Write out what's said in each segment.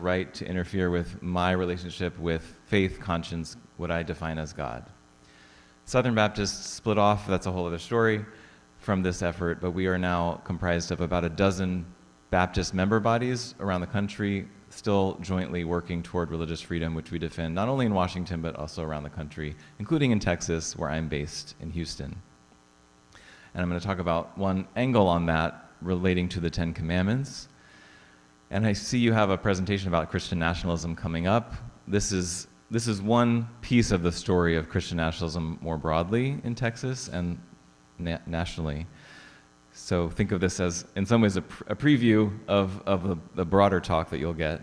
right to interfere with my relationship with faith, conscience, what I define as God. Southern Baptists split off, that's a whole other story, from this effort, but we are now comprised of about a dozen Baptist member bodies around the country, still jointly working toward religious freedom, which we defend not only in Washington, but also around the country, including in Texas, where I'm based in Houston. And I'm going to talk about one angle on that relating to the Ten Commandments. And I see you have a presentation about Christian nationalism coming up. This is one piece of the story of Christian nationalism more broadly in Texas and nationally. So think of this as, in some ways, a preview of the broader talk that you'll get.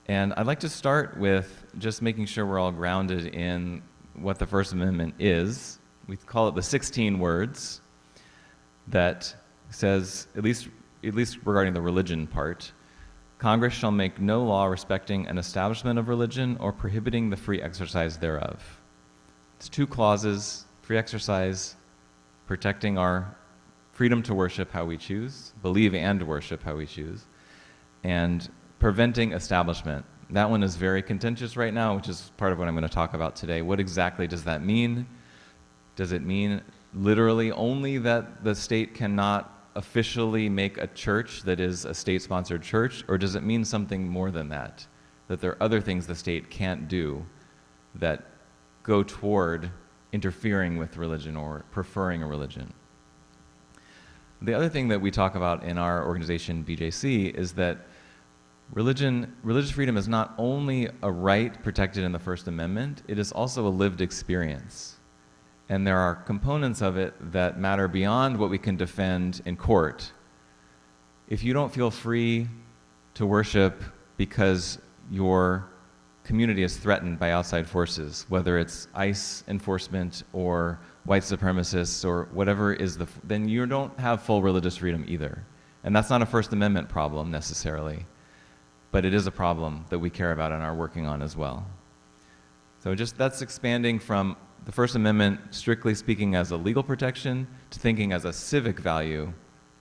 And I'd like to start with just making sure we're all grounded in what the First Amendment is. We call it the 16 words that says, at least regarding the religion part, Congress shall make no law respecting an establishment of religion or prohibiting the free exercise thereof. It's 2 clauses: free exercise, protecting our freedom to worship how we choose, believe and worship how we choose, and preventing establishment. That one is very contentious right now, which is part of what I'm going to talk about today. What exactly does that mean? Does it mean literally only that the state cannot officially make a church that is a state-sponsored church, or does it mean something more than that? That there are other things the state can't do that go toward interfering with religion or preferring a religion? The other thing that we talk about in our organization, BJC, is that religious freedom is not only a right protected in the First Amendment, it is also a lived experience. And there are components of it that matter beyond what we can defend in court. If you don't feel free to worship because your community is threatened by outside forces, whether it's ICE enforcement or white supremacists or whatever then you don't have full religious freedom either. And that's not a First Amendment problem necessarily, but it is a problem that we care about and are working on as well. So that's expanding from the First Amendment, strictly speaking, as a legal protection, to thinking as a civic value.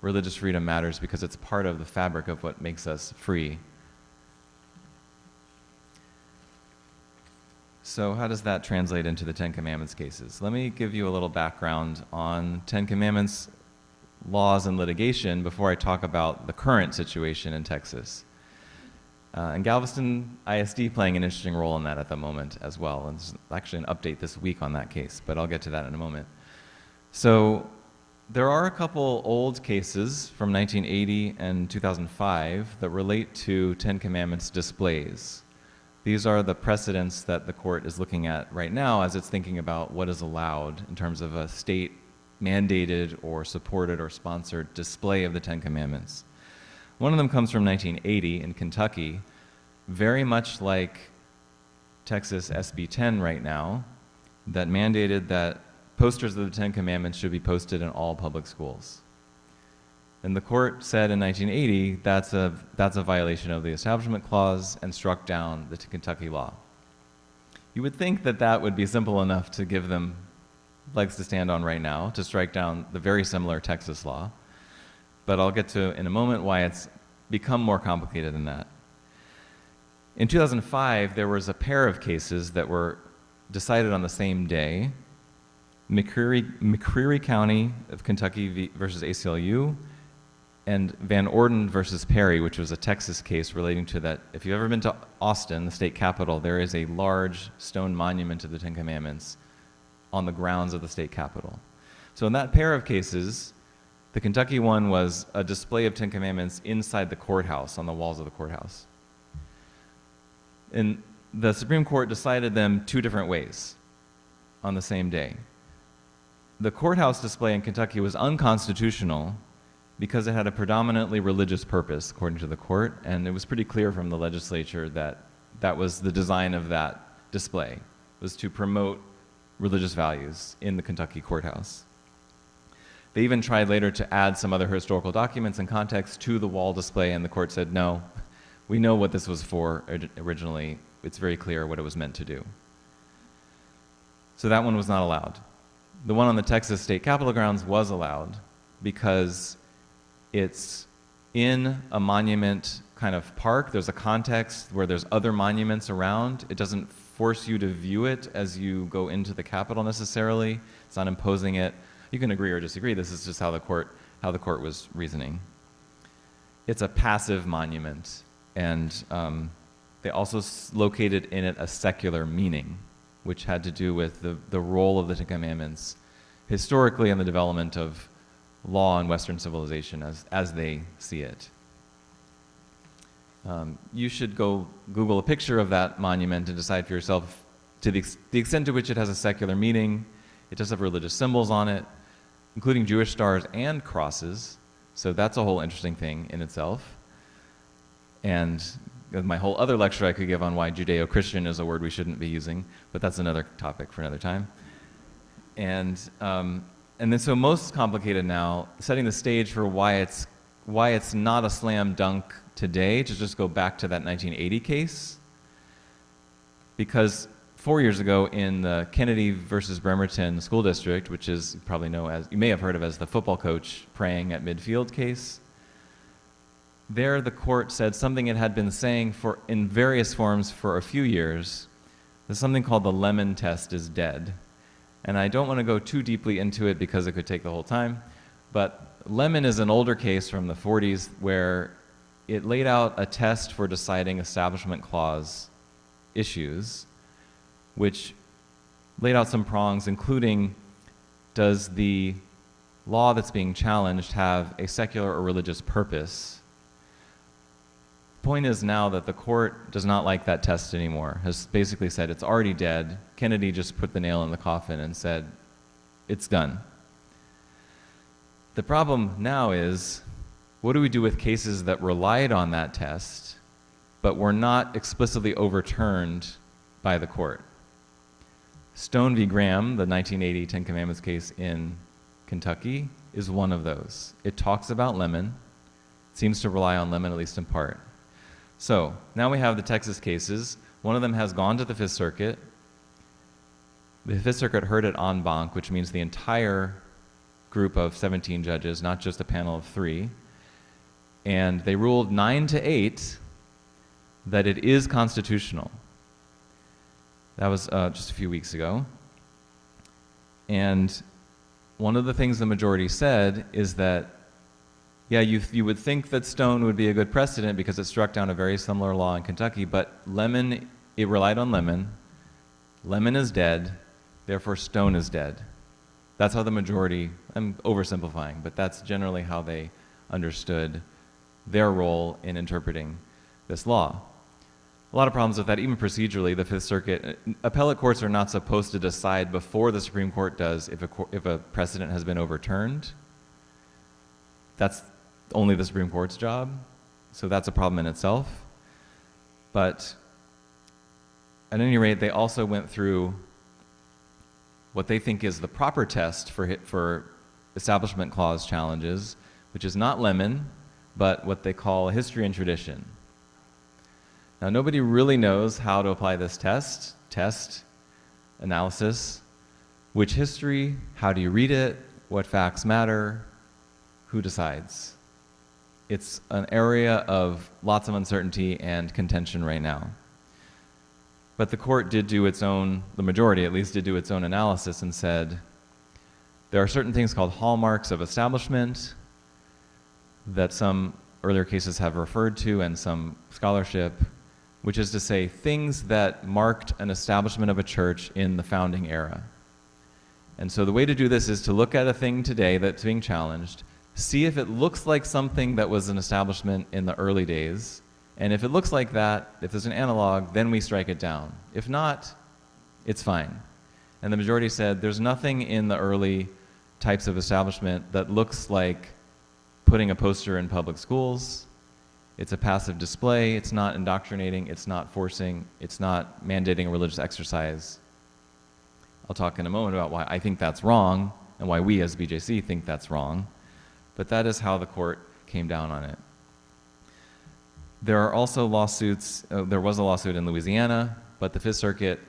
Religious freedom matters because it's part of the fabric of what makes us free. So how does that translate into the Ten Commandments cases? Let me give you a little background on Ten Commandments laws and litigation before I talk about the current situation in Texas. And Galveston ISD playing an interesting role in that at the moment as well. And there's actually an update this week on that case, but I'll get to that in a moment. So there are a couple old cases from 1980 and 2005 that relate to Ten Commandments displays. These are the precedents that the court is looking at right now as it's thinking about what is allowed in terms of a state-mandated or supported or sponsored display of the Ten Commandments. One of them comes from 1980 in Kentucky, very much like Texas SB 10 right now, that mandated that posters of the Ten Commandments should be posted in all public schools. And the court said in 1980 that's a violation of the Establishment Clause and struck down the Kentucky law. You would think that that would be simple enough to give them legs to stand on right now, to strike down the very similar Texas law. But I'll get to in a moment why it's become more complicated than that. In 2005, there was a pair of cases that were decided on the same day. McCreary County of Kentucky versus ACLU, and Van Orden versus Perry, which was a Texas case relating to that. If you've ever been to Austin, the state capital, there is a large stone monument to the Ten Commandments on the grounds of the state capitol. So in that pair of cases, the Kentucky one was a display of Ten Commandments inside the courthouse, on the walls of the courthouse. And the Supreme Court decided them 2 different ways on the same day. The courthouse display in Kentucky was unconstitutional because it had a predominantly religious purpose, according to the court, and it was pretty clear from the legislature that that was the design of that display, was to promote religious values in the Kentucky courthouse. They even tried later to add some other historical documents and context to the wall display, and the court said, no, we know what this was for originally. It's very clear what it was meant to do. So that one was not allowed. The one on the Texas State Capitol grounds was allowed because it's in a monument kind of park. There's a context where there's other monuments around. It doesn't force you to view it as you go into the Capitol necessarily. It's not imposing it. You can agree or disagree. This is just how the court was reasoning. It's a passive monument, and they also located in it a secular meaning, which had to do with the role of the Ten Commandments historically in the development of law in Western civilization as they see it. You should go Google a picture of that monument and decide for yourself to the extent to which it has a secular meaning. It does have religious symbols on it, including Jewish stars and crosses. So that's a whole interesting thing in itself. And my whole other lecture I could give on why Judeo-Christian is a word we shouldn't be using, but that's another topic for another time. And then so most complicated now, setting the stage for why it's not a slam dunk today to just go back to that 1980 case, because 4 years ago in the Kennedy versus Bremerton School District, which is you may have heard of as the football coach praying at midfield case, there the court said something it had been saying in various forms for a few years. There's something called the Lemon test is dead. And I don't want to go too deeply into it because it could take the whole time, but Lemon is an older case from the 40s where it laid out a test for deciding Establishment Clause issues, which laid out some prongs, including, does the law that's being challenged have a secular or religious purpose? Point is now that the court does not like that test anymore, has basically said it's already dead. Kennedy just put the nail in the coffin and said, it's done. The problem now is, what do we do with cases that relied on that test, but were not explicitly overturned by the court? Stone v. Graham, the 1980 Ten Commandments case in Kentucky, is one of those. It talks about Lemon, seems to rely on Lemon at least in part. So now we have the Texas cases. One of them has gone to the Fifth Circuit. The Fifth Circuit heard it en banc, which means the entire group of 17 judges, not just a panel of 3. And they ruled 9-8 that it is constitutional. That was just a few weeks ago. And one of the things the majority said is that, yeah, you would think that Stone would be a good precedent because it struck down a very similar law in Kentucky, but Lemon, it relied on Lemon. Lemon is dead, therefore Stone is dead. That's how the majority, I'm oversimplifying, but that's generally how they understood their role in interpreting this law. A lot of problems with that, even procedurally. The Fifth Circuit, appellate courts are not supposed to decide before the Supreme Court does if a precedent has been overturned. That's only the Supreme Court's job, so that's a problem in itself. But at any rate, they also went through what they think is the proper test for Establishment Clause challenges, which is not Lemon, but what they call history and tradition. Now, nobody really knows how to apply this test, analysis, which history, how do you read it, what facts matter, who decides? It's an area of lots of uncertainty and contention right now. But the court did do its own, the majority at least did do its own analysis and said, there are certain things called hallmarks of establishment that some earlier cases have referred to and some scholarship, which is to say things that marked an establishment of a church in the founding era. And so the way to do this is to look at a thing today that's being challenged, see if it looks like something that was an establishment in the early days, and if it looks like that, if there's an analog, then we strike it down. If not, it's fine. And the majority said there's nothing in the early types of establishment that looks like putting a poster in public schools. It's a passive display, it's not indoctrinating, it's not forcing, it's not mandating a religious exercise. I'll talk in a moment about why I think that's wrong and why we as BJC think that's wrong. But that is how the court came down on it. There are also lawsuits, there was a lawsuit in Louisiana, but the Fifth Circuit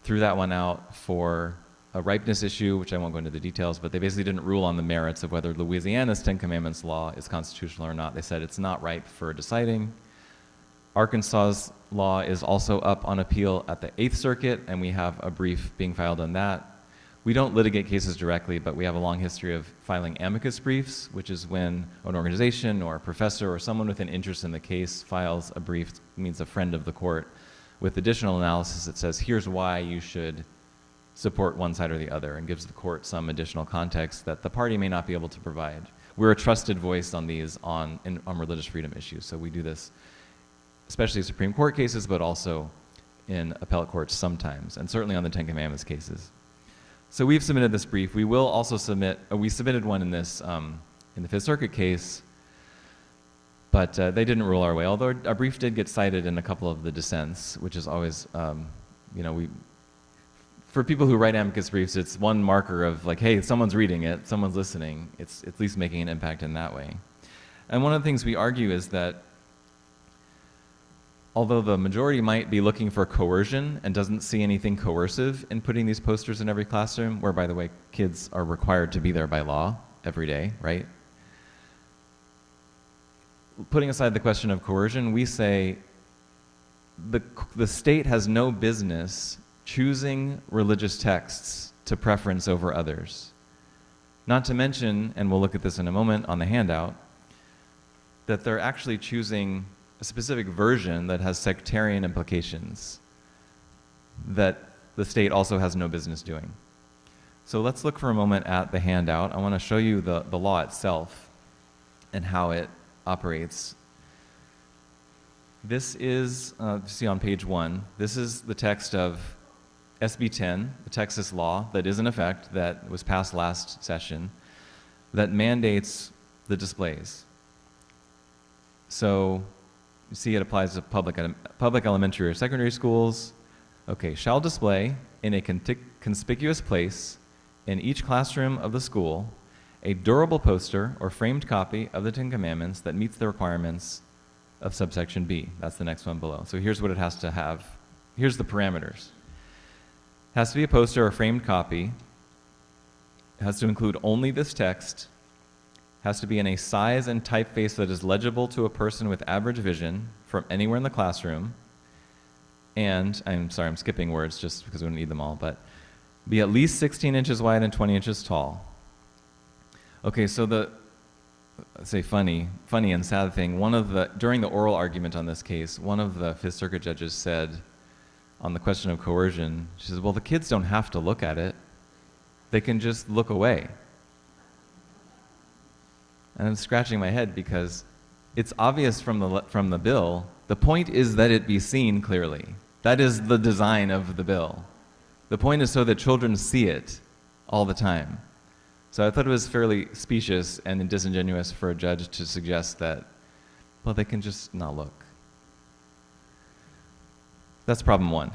threw that one out for a ripeness issue, which I won't go into the details, but they basically didn't rule on the merits of whether Louisiana's Ten Commandments law is constitutional or not. They said it's not ripe for deciding. Arkansas's law is also up on appeal at the Eighth Circuit, and we have a brief being filed on that. We don't litigate cases directly, but we have a long history of filing amicus briefs, which is when an organization or a professor or someone with an interest in the case files a brief, means a friend of the court, with additional analysis that says, here's why you should support one side or the other, and gives the court some additional context that the party may not be able to provide. We're a trusted voice on these on religious freedom issues, so we do this especially in Supreme Court cases, but also in appellate courts sometimes, and certainly on the Ten Commandments cases. So we've submitted this brief. We will also submit, we submitted one in this, in the Fifth Circuit case, but they didn't rule our way, although our brief did get cited in a couple of the dissents, which is always, for people who write amicus briefs, it's one marker of like, hey, someone's reading it, someone's listening. It's at least making an impact in that way. And one of the things we argue is that although the majority might be looking for coercion and doesn't see anything coercive in putting these posters in every classroom, where, by the way, kids are required to be there by law every day, right? Putting aside the question of coercion, we say the state has no business choosing religious texts to preference over others. Not to mention, and we'll look at this in a moment on the handout, that they're actually choosing a specific version that has sectarian implications that the state also has no business doing. So let's look for a moment at the handout. I want to show you the law itself and how it operates. This is, see on page 1, this is the text of SB 10, the Texas law that is in effect, that was passed last session, that mandates the displays. So you see it applies to public elementary or secondary schools. Okay, shall display in a conspicuous place in each classroom of the school a durable poster or framed copy of the Ten Commandments that meets the requirements of subsection B. That's the next one below. So here's what it has to have. Here's the parameters. It has to be a poster or framed copy. It has to include only this text. Has to be in a size and typeface that is legible to a person with average vision from anywhere in the classroom. And, I'm sorry, I'm skipping words just because we don't need them all, but be at least 16 inches wide and 20 inches tall. Okay, so funny and sad thing, during the oral argument on this case, one of the Fifth Circuit judges said on the question of coercion, she says, well, the kids don't have to look at it. They can just look away. And I'm scratching my head because it's obvious from the bill. The point is that it be seen clearly. That is the design of the bill. The point is so that children see it all the time. So I thought it was fairly specious and disingenuous for a judge to suggest that, well, they can just not look. That's problem 1.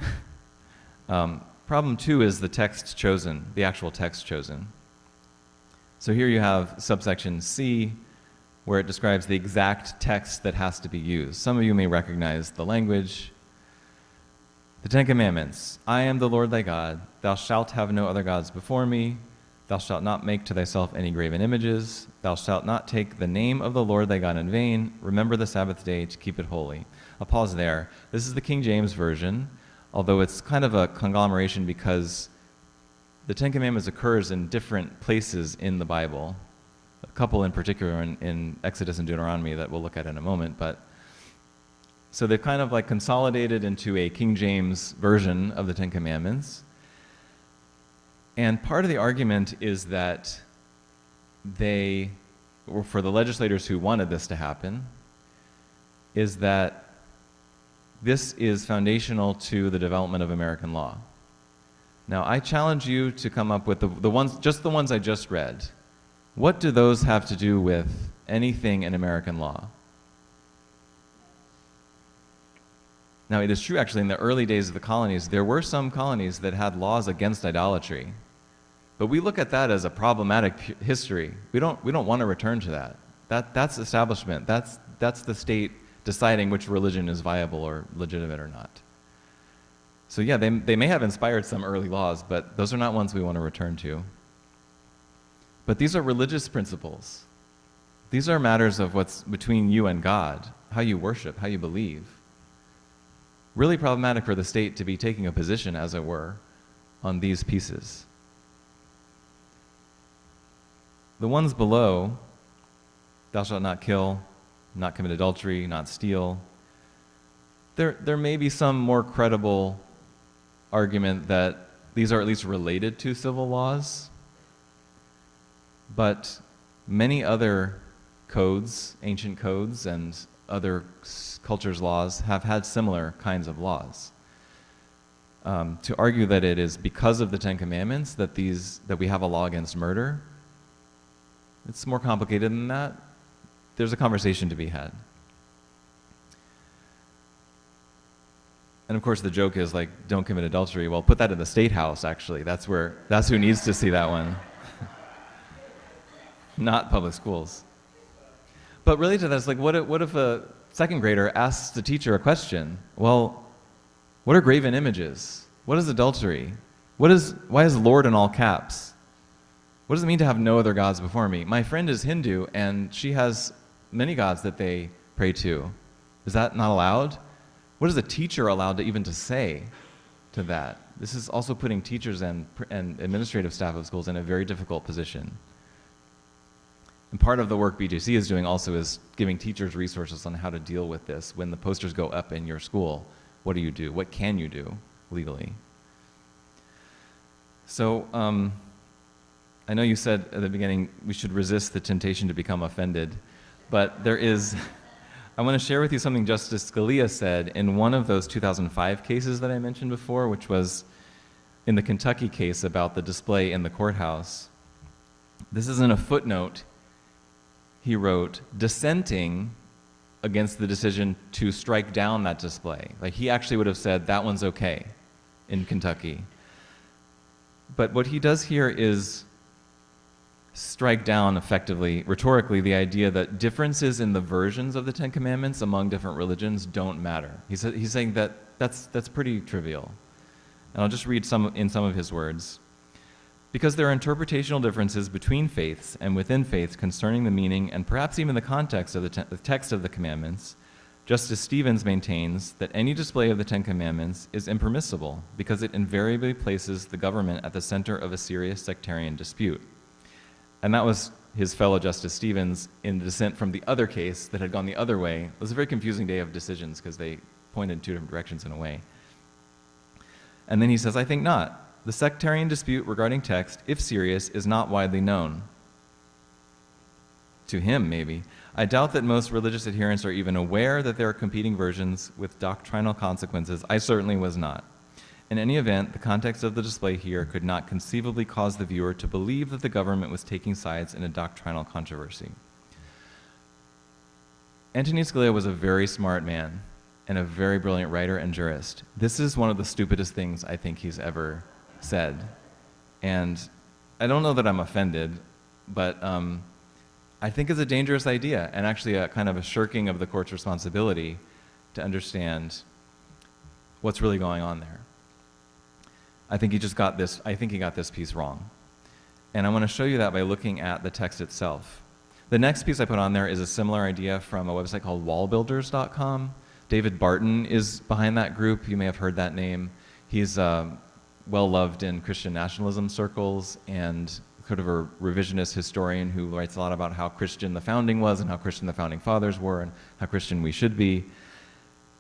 Problem 2 is the text chosen, the actual text chosen. So here you have subsection C, where it describes the exact text that has to be used. Some of you may recognize the language. The Ten Commandments. I am the Lord thy God. Thou shalt have no other gods before me. Thou shalt not make to thyself any graven images. Thou shalt not take the name of the Lord thy God in vain. Remember the Sabbath day to keep it holy. I'll pause there. This is the King James Version, although it's kind of a conglomeration because the Ten Commandments occurs in different places in the Bible. A couple in particular in Exodus and Deuteronomy that we'll look at in a moment. But so they've kind of like consolidated into a King James version of the Ten Commandments. And part of the argument is that for the legislators who wanted this to happen, is that this is foundational to the development of American law. Now, I challenge you to come up with the ones I just read. What do those have to do with anything in American law? Now, it is true, actually, in the early days of the colonies, there were some colonies that had laws against idolatry. But we look at that as a problematic history. We don't want to return to that. That's establishment. That's the state deciding which religion is viable or legitimate or not. So yeah, they may have inspired some early laws, but those are not ones we want to return to. But these are religious principles. These are matters of what's between you and God, how you worship, how you believe. really problematic for the state to be taking a position, as it were, on these pieces. The ones below, thou shalt not kill, not commit adultery, not steal, there may be some more credible argument that these are at least related to civil laws, but many other codes, ancient codes, and other cultures' laws have had similar kinds of laws. To argue that it is because of the Ten Commandments that we have a law against murder, it's more complicated than that. There's a conversation to be had. And of course the joke is like, don't commit adultery. Well, put that in the state house, actually. That's who needs to see that one. Not public schools. But related to that, it's like, what if a second grader asks the teacher a question? Well, what are graven images? What is adultery? Why is Lord in all caps? What does it mean to have no other gods before me? My friend is Hindu, and she has many gods that they pray to. Is that not allowed? What is a teacher allowed to say to that? This is also putting teachers and administrative staff of schools in a very difficult position. And part of the work BJC is doing also is giving teachers resources on how to deal with this. When the posters go up in your school, what do you do? What can you do legally? So I know you said at the beginning we should resist the temptation to become offended, but I want to share with you something Justice Scalia said in one of those 2005 cases that I mentioned before, which was in the Kentucky case about the display in the courthouse. This is in a footnote. He wrote, dissenting against the decision to strike down that display. Like, he actually would have said that one's okay in Kentucky. But what he does here is strike down effectively, rhetorically, the idea that differences in the versions of the Ten Commandments among different religions don't matter. He's saying that that's pretty trivial. And I'll just read some of his words. Because there are interpretational differences between faiths and within faiths concerning the meaning and perhaps even the context of the text of the commandments, Justice Stevens maintains that any display of the Ten Commandments is impermissible because it invariably places the government at the center of a serious sectarian dispute. And that was his fellow Justice Stevens in dissent from the other case that had gone the other way. It was a very confusing day of decisions because they pointed in two different directions in a way. And then he says, I think not. The sectarian dispute regarding text, if serious, is not widely known. To him, maybe. I doubt that most religious adherents are even aware that there are competing versions with doctrinal consequences. I certainly was not. In any event, the context of the display here could not conceivably cause the viewer to believe that the government was taking sides in a doctrinal controversy. Antonin Scalia was a very smart man and a very brilliant writer and jurist. This is one of the stupidest things I think he's ever said. And I don't know that I'm offended, but I think it's a dangerous idea and actually a kind of a shirking of the court's responsibility to understand what's really going on there. I think he got this piece wrong. And I want to show you that by looking at the text itself. The next piece I put on there is a similar idea from a website called wallbuilders.com. David Barton is behind that group. You may have heard that name. He's well-loved in Christian nationalism circles and sort of a revisionist historian who writes a lot about how Christian the founding was and how Christian the founding fathers were and how Christian we should be.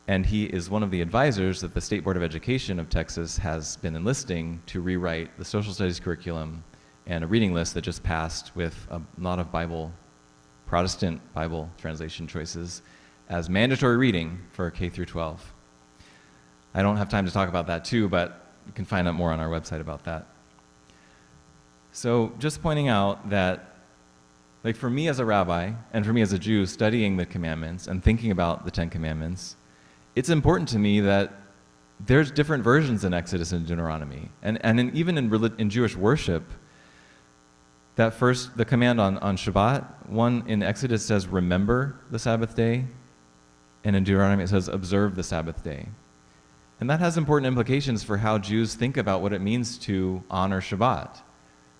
And he is one of the advisors that the State Board of Education of Texas has been enlisting to rewrite the social studies curriculum and a reading list that just passed with a lot of Protestant Bible translation choices as mandatory reading for K through 12. I don't have time to talk about that too, but you can find out more on our website about that. So just pointing out that, like, for me as a rabbi and for me as a Jew studying the commandments and thinking about the Ten Commandments, it's important to me that there's different versions in Exodus and Deuteronomy. And even in Jewish worship, the command on Shabbat, one in Exodus says, remember the Sabbath day, and in Deuteronomy it says, observe the Sabbath day. And that has important implications for how Jews think about what it means to honor Shabbat.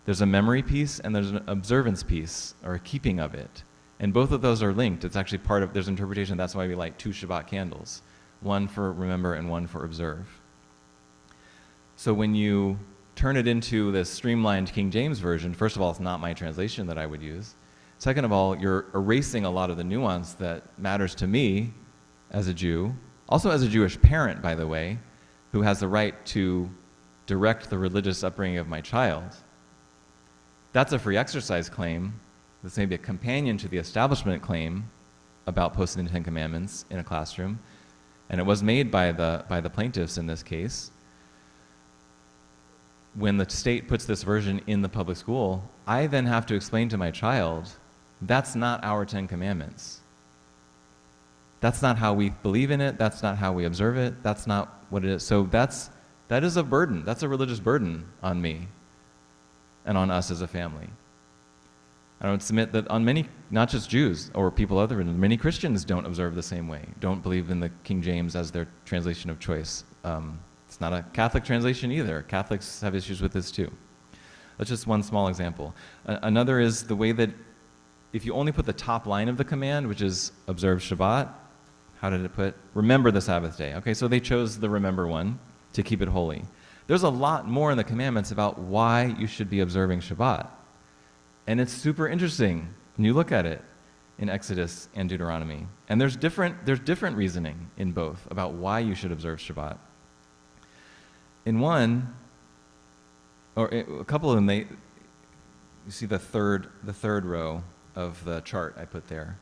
There's a memory piece and there's an observance piece, or a keeping of it. And both of those are linked. It's actually there's interpretation, that's why we light 2 Shabbat candles. one for remember and one for observe. So when you turn it into this streamlined King James version, first of all, it's not my translation that I would use. Second of all, you're erasing a lot of the nuance that matters to me as a Jew, also as a Jewish parent, by the way, who has the right to direct the religious upbringing of my child. That's a free exercise claim. That's maybe a companion to the establishment claim about posting the Ten Commandments in a classroom. And it was made by the plaintiffs in this case. When the state puts this version in the public school, I then have to explain to my child, that's not our Ten Commandments. That's not how we believe in it. That's not how we observe it. That's not what it is. So that is a burden. That's a religious burden on me and on us as a family. I would submit that on many, not just Jews or people other than many Christians don't observe the same way, don't believe in the King James as their translation of choice. It's not a Catholic translation either. Catholics have issues with this too. That's just one small example. Another is the way that if you only put the top line of the command, which is observe Shabbat, how did it put? Remember the Sabbath day. Okay, so they chose the remember one to keep it holy. There's a lot more in the commandments about why you should be observing Shabbat. And it's super interesting when you look at it in Exodus and Deuteronomy. And there's different reasoning in both about why you should observe Shabbat. In one, or a couple of them, you see the third row of the chart I put there.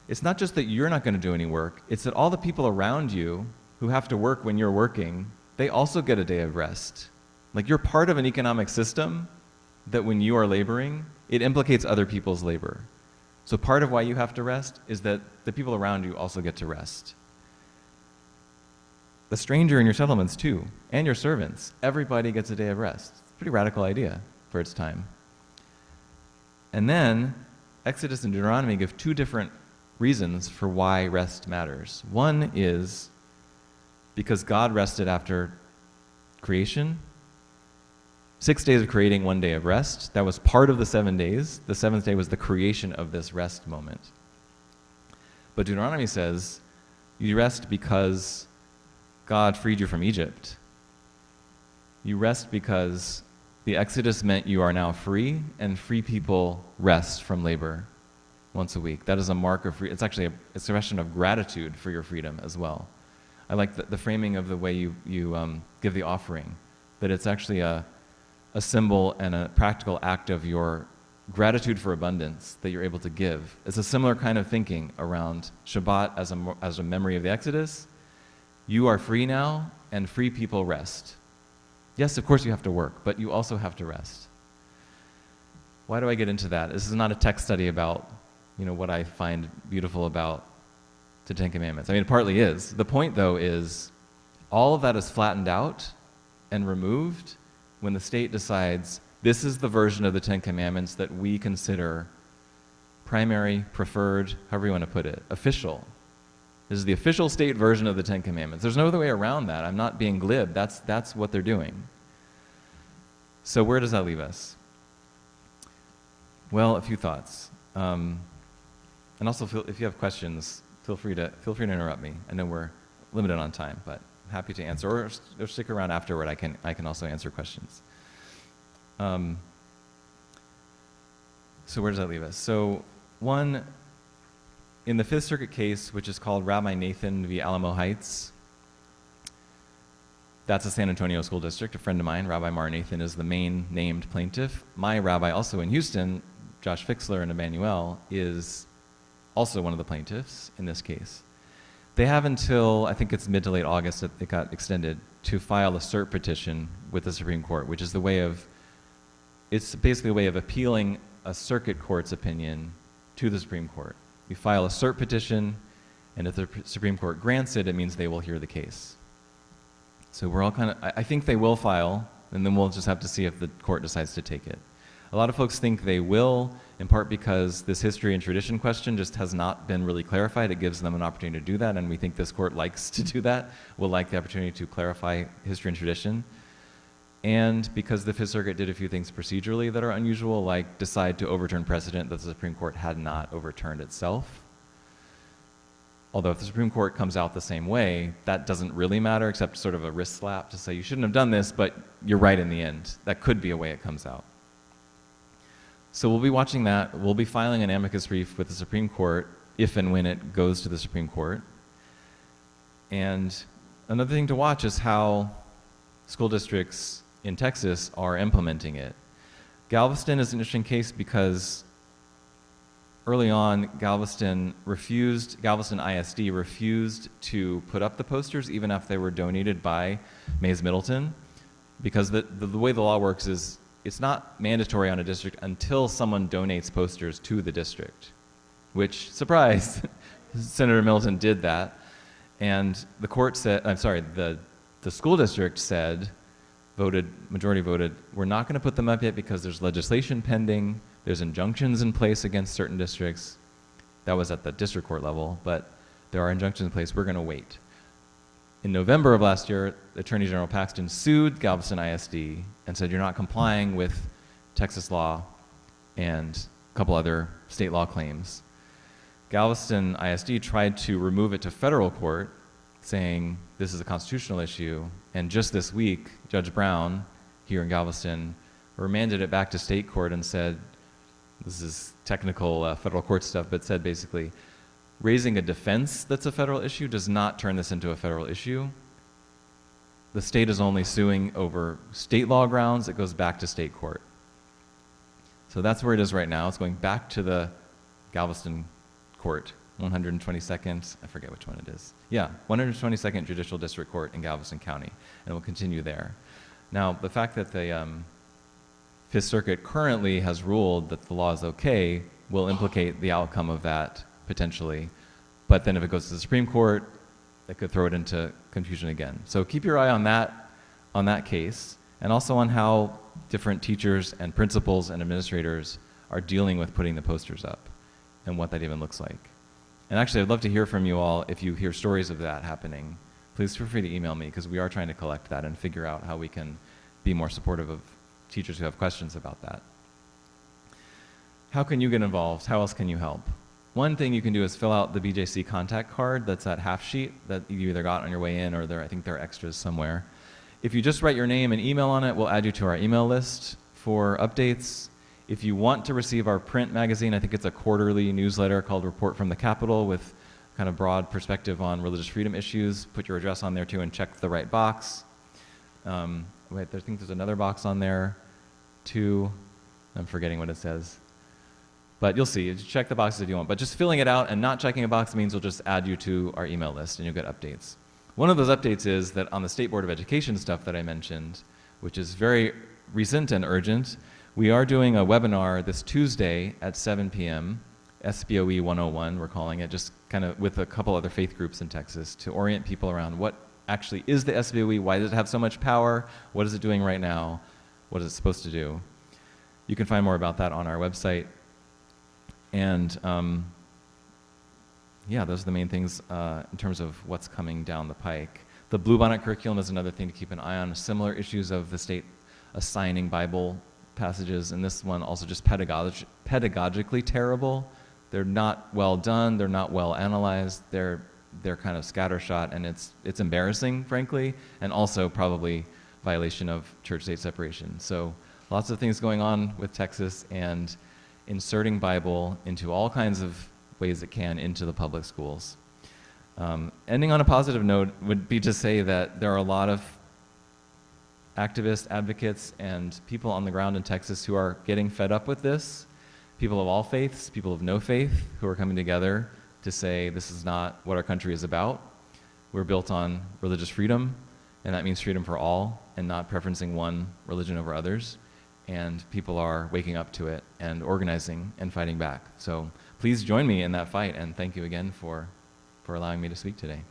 It's not just that you're not going to do any work, it's that all the people around you who have to work when you're working, they also get a day of rest. Like you're part of an economic system that when you are laboring, it implicates other people's labor. So part of why you have to rest is that the people around you also get to rest. The stranger in your settlements too, and your servants, everybody gets a day of rest. It's a pretty radical idea for its time. And then Exodus and Deuteronomy give two different reasons for why rest matters. One is because God rested after creation. 6 days of creating, 1 day of rest. That was part of the 7 days. The seventh day was the creation of this rest moment. But Deuteronomy says, you rest because God freed you from Egypt. You rest because the Exodus meant you are now free, and free people rest from labor once a week. That is a mark of freedom. It's actually a expression of gratitude for your freedom as well. I like the framing of the way you give the offering, that it's actually a symbol and a practical act of your gratitude for abundance that you're able to give. It's a similar kind of thinking around Shabbat as a memory of the Exodus. You are free now, and free people rest. Yes, of course you have to work, but you also have to rest. Why do I get into that? This is not a text study about, what I find beautiful about the Ten Commandments. I mean, it partly is. The point, though, is all of that is flattened out and removed when the state decides this is the version of the Ten Commandments that we consider primary, preferred, however you want to put it, official. This is the official state version of the Ten Commandments. There's no other way around that. I'm not being glib. That's what they're doing. So where does that leave us? Well, a few thoughts. And also, if you have questions, feel free to interrupt me. I know we're limited on time, but happy to answer, or stick around afterward. I can also answer questions. So where does that leave us? So one, in the Fifth Circuit case, which is called Rabbi Nathan v. Alamo Heights, that's a San Antonio school district. A friend of mine, Rabbi Mar Nathan, is the main named plaintiff. My rabbi, also in Houston, Josh Fixler in Emmanuel, is also one of the plaintiffs in this case. They have until, I think it's mid to late August that it got extended, to file a cert petition with the Supreme Court, which is it's basically a way of appealing a circuit court's opinion to the Supreme Court. You file a cert petition, and if the Supreme Court grants it, it means they will hear the case. So we're all I think they will file, and then we'll just have to see if the court decides to take it. A lot of folks think they will, in part because this history and tradition question just has not been really clarified. It gives them an opportunity to do that, and we think this court likes to do that. We'll like the opportunity to clarify history and tradition. And because the Fifth Circuit did a few things procedurally that are unusual, like decide to overturn precedent that the Supreme Court had not overturned itself. Although if the Supreme Court comes out the same way, that doesn't really matter, except sort of a wrist slap to say you shouldn't have done this, but you're right in the end. That could be a way it comes out. So we'll be watching that. We'll be filing an amicus brief with the Supreme Court if and when it goes to the Supreme Court. And another thing to watch is how school districts in Texas are implementing it. Galveston is an interesting case because early on, Galveston ISD refused to put up the posters even if they were donated by Mays Middleton, because the way the law works is it's not mandatory on a district until someone donates posters to the district, which, surprise, Senator Middleton did that. And the court said, the school district majority voted, we're not going to put them up yet because there's legislation pending, there's injunctions in place against certain districts. That was at the district court level, but there are injunctions in place, we're going to wait. In November of last year, Attorney General Paxton sued Galveston ISD and said you're not complying with Texas law and a couple other state law claims. Galveston ISD tried to remove it to federal court, saying this is a constitutional issue, and just this week, Judge Brown, here in Galveston, remanded it back to state court and said, this is technical federal court stuff, but said basically, raising a defense that's a federal issue does not turn this into a federal issue. The state is only suing over state law grounds, it goes back to state court. So that's where it is right now. It's going back to the Galveston court, 122nd, I forget which one it is. Yeah, 122nd Judicial District Court in Galveston County, and will continue there. Now, the fact that the Fifth Circuit currently has ruled that the law is okay will implicate the outcome of that potentially, but then if it goes to the Supreme Court, that could throw it into confusion again. So keep your eye on that case, and also on how different teachers and principals and administrators are dealing with putting the posters up and what that even looks like. And actually, I'd love to hear from you all if you hear stories of that happening. Please feel free to email me, because we are trying to collect that and figure out how we can be more supportive of teachers who have questions about that. How can you get involved? How else can you help? One thing you can do is fill out the BJC contact card. That's that half sheet that you either got on your way in, or I think there are extras somewhere. If you just write your name and email on it, we'll add you to our email list for updates. If you want to receive our print magazine, I think it's a quarterly newsletter called Report from the Capitol with kind of broad perspective on religious freedom issues. Put your address on there too and check the right box. I think there's another box on there too. I'm forgetting what it says. But you'll see, check the boxes if you want. But just filling it out and not checking a box means we'll just add you to our email list and you'll get updates. One of those updates is that on the State Board of Education stuff that I mentioned, which is very recent and urgent, we are doing a webinar this Tuesday at 7 p.m., SBOE 101, we're calling it, just kind of with a couple other faith groups in Texas to orient people around what actually is the SBOE, why does it have so much power, what is it doing right now, what is it supposed to do. You can find more about that on our website. And yeah, those are the main things in terms of what's coming down the pike. The Bluebonnet curriculum is another thing to keep an eye on. Similar issues of the state assigning Bible passages, and this one also just pedagogically terrible. They're not well done, they're not well analyzed, they're kind of scattershot, and it's embarrassing, frankly, and also probably violation of church-state separation. So lots of things going on with Texas, and inserting Bible into all kinds of ways it can into the public schools. Ending on a positive note would be to say that there are a lot of activists, advocates, and people on the ground in Texas who are getting fed up with this. People of all faiths, people of no faith, who are coming together to say this is not what our country is about. We're built on religious freedom, and that means freedom for all, and not preferencing one religion over others. And people are waking up to it and organizing and fighting back. So please join me in that fight, and thank you again for allowing me to speak today.